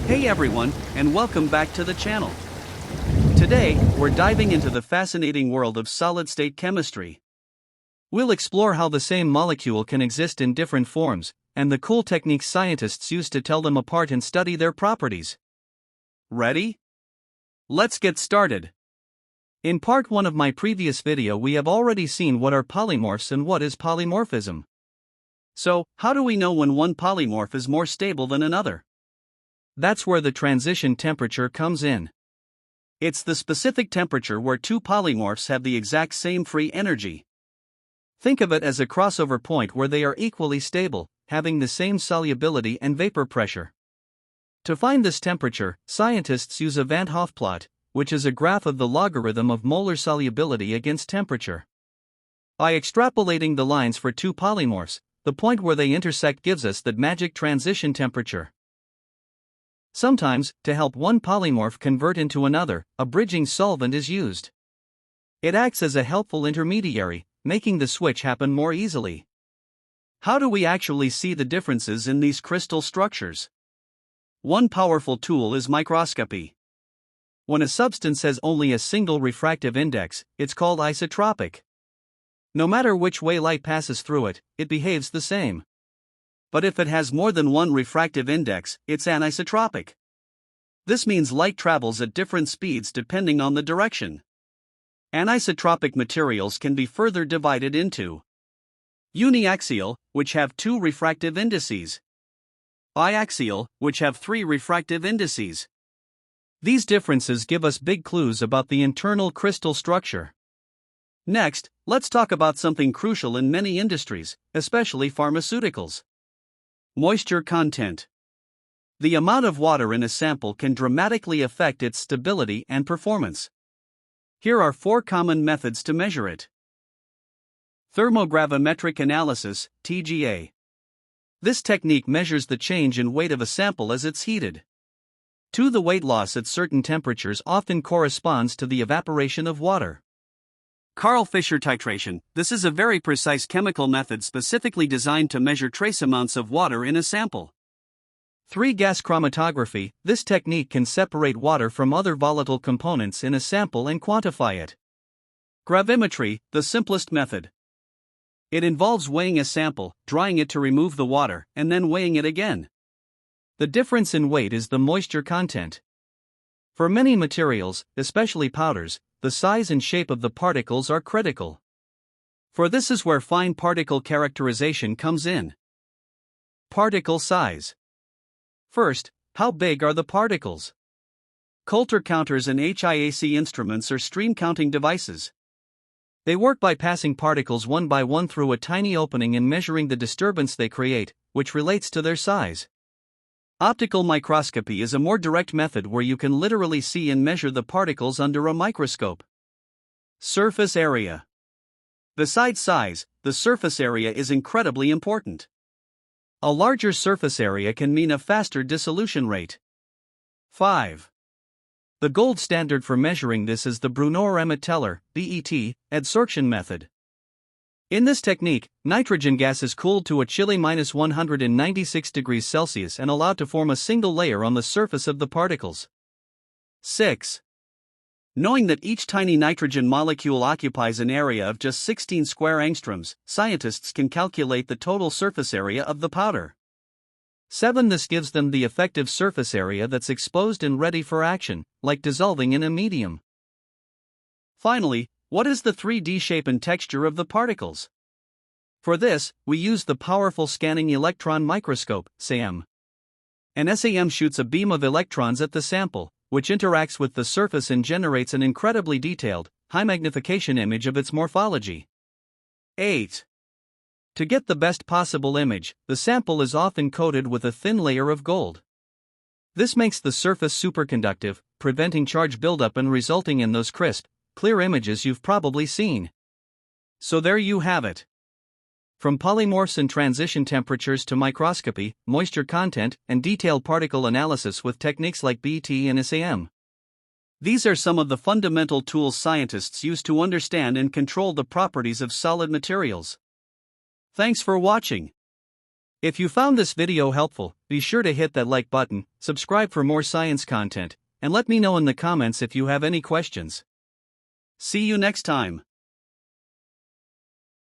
Hey everyone, and welcome back to the channel. Today, we're diving into the fascinating world of solid-state chemistry. We'll explore how the same molecule can exist in different forms, and the cool techniques scientists use to tell them apart and study their properties. Ready? Let's get started. In part 1 of my previous video, we have already seen what are polymorphs and what is polymorphism. So, how do we know when one polymorph is more stable than another? That's where the transition temperature comes in. It's the specific temperature where two polymorphs have the exact same free energy. Think of it as a crossover point where they are equally stable, having the same solubility and vapor pressure. To find this temperature, scientists use a Van Hoff plot, which is a graph of the logarithm of molar solubility against temperature. By extrapolating the lines for two polymorphs, the point where they intersect gives us that magic transition temperature. Sometimes, to help one polymorph convert into another, a bridging solvent is used. It acts as a helpful intermediary, making the switch happen more easily. How do we actually see the differences in these crystal structures? One powerful tool is microscopy. When a substance has only a single refractive index, it's called isotropic. No matter which way light passes through it, it behaves the same. But if it has more than one refractive index, it's anisotropic. This means light travels at different speeds depending on the direction. Anisotropic materials can be further divided into uniaxial, which have two refractive indices, biaxial, which have three refractive indices. These differences give us big clues about the internal crystal structure. Next, let's talk about something crucial in many industries, especially pharmaceuticals. Moisture content. The amount of water in a sample can dramatically affect its stability and performance. Here are 4 common methods to measure it. Thermogravimetric analysis, TGA. This technique measures the change in weight of a sample as it's heated. The weight loss at certain temperatures often corresponds to the evaporation of water. Karl Fischer titration. This is a very precise chemical method specifically designed to measure trace amounts of water in a sample. 3 gas chromatography. This technique can separate water from other volatile components in a sample and quantify it. Gravimetry, the simplest method. It involves weighing a sample, drying it to remove the water, and then weighing it again. The difference in weight is the moisture content. For many materials, especially powders, the size and shape of the particles are critical. For this is where fine particle characterization comes in. Particle size. First, how big are the particles? Coulter counters and HIAC instruments are stream counting devices. They work by passing particles one by one through a tiny opening and measuring the disturbance they create, which relates to their size. Optical microscopy is a more direct method where you can literally see and measure the particles under a microscope. Surface area. Besides size, the surface area is incredibly important. A larger surface area can mean a faster dissolution rate. 5. The gold standard for measuring this is the Brunner-Emmett-Teller (BET) adsorption method. In this technique, nitrogen gas is cooled to a chilly -196 degrees Celsius and allowed to form a single layer on the surface of the particles. 6. Knowing that each tiny nitrogen molecule occupies an area of just 16 square angstroms, scientists can calculate the total surface area of the powder. 7. This gives them the effective surface area that's exposed and ready for action, like dissolving in a medium. Finally, what is the 3D shape and texture of the particles? For this, we use the powerful scanning electron microscope, SEM. An SEM shoots a beam of electrons at the sample, which interacts with the surface and generates an incredibly detailed, high-magnification image of its morphology. 8. To get the best possible image, the sample is often coated with a thin layer of gold. This makes the surface superconductive, preventing charge buildup and resulting in those crisp, clear images you've probably seen. So there you have it. From polymorphs and transition temperatures to microscopy, moisture content, and detailed particle analysis with techniques like BT and SAM. These are some of the fundamental tools scientists use to understand and control the properties of solid materials. Thanks for watching. If you found this video helpful, be sure to hit that like button, subscribe for more science content, and let me know in the comments if you have any questions. See you next time.